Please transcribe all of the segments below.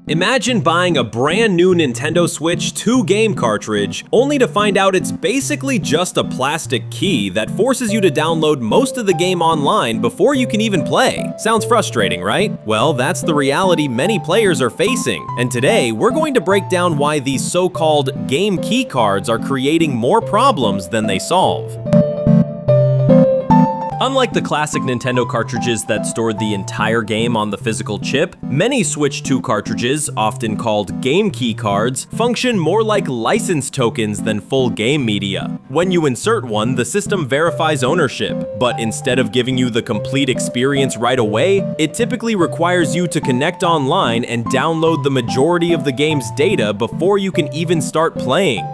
Imagine buying a brand new Nintendo Switch 2 game cartridge, only to find out it's basically just a plastic key that forces you to download most of the game online before you can even play. Sounds frustrating, right? Well, that's the reality many players are facing, and today we're going to break down why these so-called game key cards are creating more problems than they solve. Unlike the classic Nintendo cartridges that stored the entire game on the physical chip, many Switch 2 cartridges, often called game key cards, function more like license tokens than full game media. When you insert one, the system verifies ownership, but instead of giving you the complete experience right away, it typically requires you to connect online and download the majority of the game's data before you can even start playing.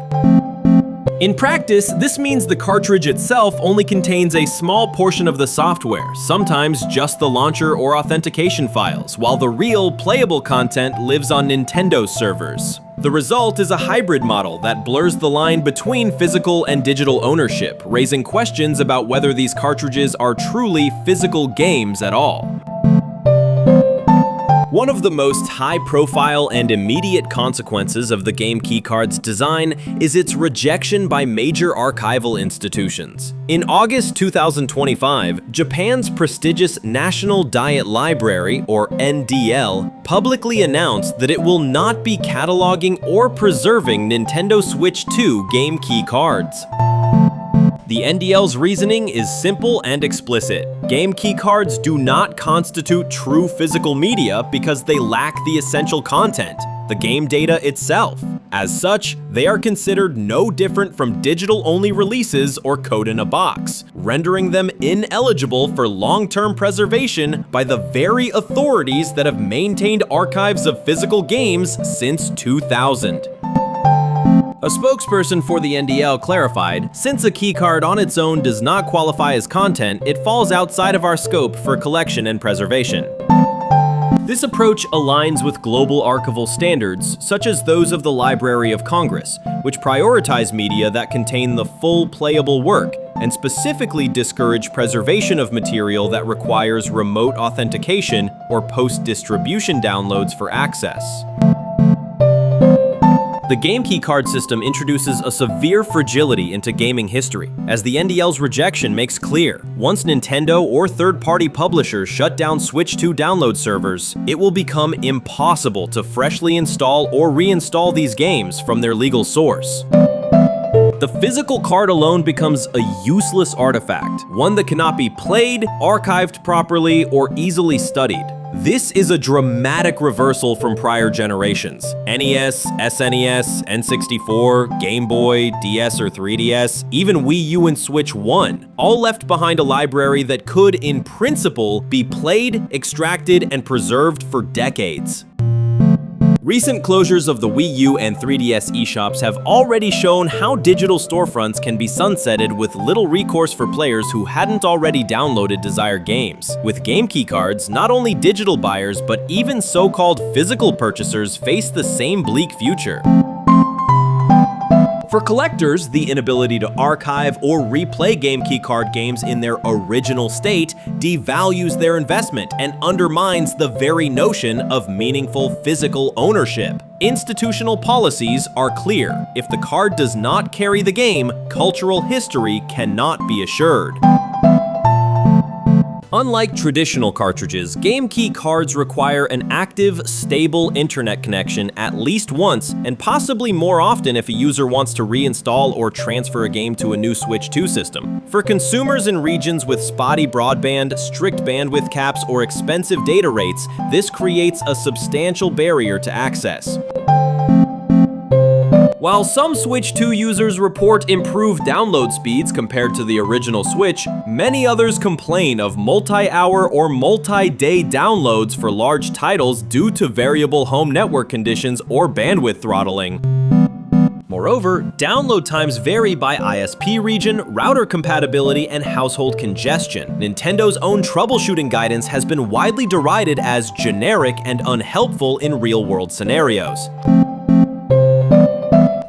In practice, this means the cartridge itself only contains a small portion of the software, sometimes just the launcher or authentication files, while the real, playable content lives on Nintendo's servers. The result is a hybrid model that blurs the line between physical and digital ownership, raising questions about whether these cartridges are truly physical games at all. One of the most high-profile and immediate consequences of the game keycard's design is its rejection by major archival institutions. In August 2025, Japan's prestigious National Diet Library, or NDL, publicly announced that it will not be cataloging or preserving Nintendo Switch 2 game key cards. The NDL's reasoning is simple and explicit. Game key cards do not constitute true physical media because they lack the essential content, the game data itself. As such, they are considered no different from digital-only releases or code in a box, rendering them ineligible for long-term preservation by the very authorities that have maintained archives of physical games since 2000. A spokesperson for the NDL clarified, "Since a keycard on its own does not qualify as content, it falls outside of our scope for collection and preservation." This approach aligns with global archival standards, such as those of the Library of Congress, which prioritize media that contain the full playable work, and specifically discourage preservation of material that requires remote authentication or post-distribution downloads for access. The game key card system introduces a severe fragility into gaming history, as the NDL's rejection makes clear. Once Nintendo or third-party publishers shut down Switch 2 download servers, it will become impossible to freshly install or reinstall these games from their legal source. The physical card alone becomes a useless artifact, one that cannot be played, archived properly, or easily studied. This is a dramatic reversal from prior generations. NES, SNES, N64, Game Boy, DS or 3DS, even Wii U and Switch 1, all left behind a library that could, in principle, be played, extracted, and preserved for decades. Recent closures of the Wii U and 3DS eShops have already shown how digital storefronts can be sunsetted with little recourse for players who hadn't already downloaded desired games. With game key cards, not only digital buyers, but even so-called physical purchasers face the same bleak future. For collectors, the inability to archive or replay game key card games in their original state devalues their investment and undermines the very notion of meaningful physical ownership. Institutional policies are clear. If the card does not carry the game, cultural history cannot be assured. Unlike traditional cartridges, game key cards require an active, stable internet connection at least once, and possibly more often if a user wants to reinstall or transfer a game to a new Switch 2 system. For consumers in regions with spotty broadband, strict bandwidth caps, or expensive data rates, this creates a substantial barrier to access. While some Switch 2 users report improved download speeds compared to the original Switch, many others complain of multi-hour or multi-day downloads for large titles due to variable home network conditions or bandwidth throttling. Moreover, download times vary by ISP region, router compatibility, and household congestion. Nintendo's own troubleshooting guidance has been widely derided as generic and unhelpful in real-world scenarios.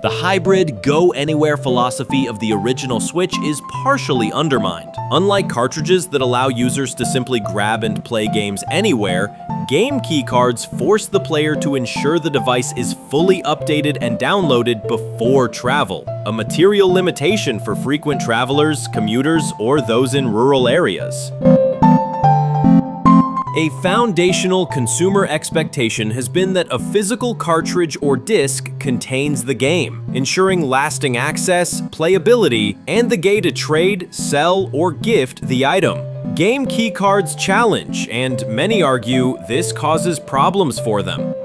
The hybrid, go-anywhere philosophy of the original Switch is partially undermined. Unlike cartridges that allow users to simply grab and play games anywhere, game key cards force the player to ensure the device is fully updated and downloaded before travel, a material limitation for frequent travelers, commuters, or those in rural areas. A foundational consumer expectation has been that a physical cartridge or disc contains the game, ensuring lasting access, playability, and the way to trade, sell, or gift the item. Game keycards challenge, and many argue this causes problems for them.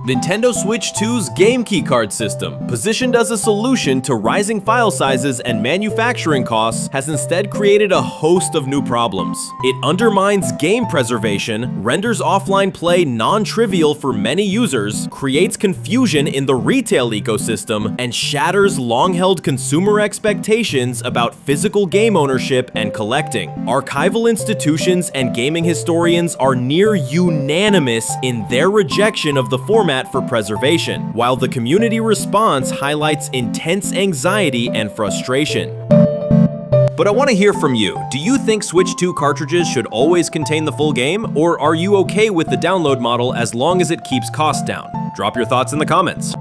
Nintendo Switch 2's game keycard system, positioned as a solution to rising file sizes and manufacturing costs, has instead created a host of new problems. It undermines game preservation, renders offline play non-trivial for many users, creates confusion in the retail ecosystem, and shatters long-held consumer expectations about physical game ownership and collecting. Archival institutions and gaming historians are near unanimous in their rejection of the format for preservation, while the community response highlights intense anxiety and frustration. But I want to hear from you. Do you think Switch 2 cartridges should always contain the full game, or are you okay with the download model as long as it keeps costs down? Drop your thoughts in the comments.